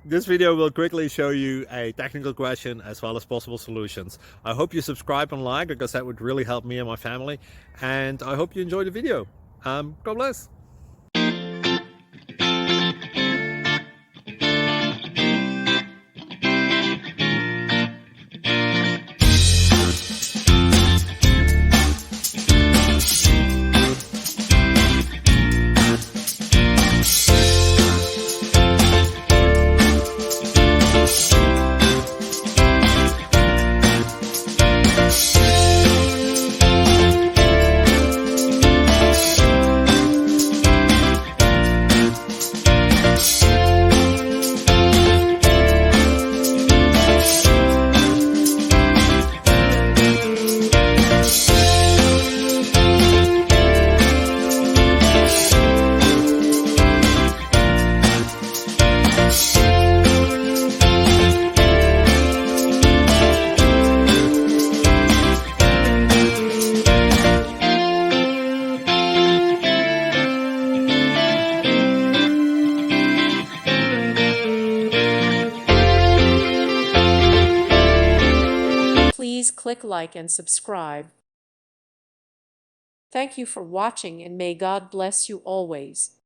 This video will quickly show you a technical question as well as possible solutions. I hope you subscribe and like because that would really help me and my family. And I hope you enjoy the video. God bless. Please click like and subscribe. Thank you for watching and may God bless you always.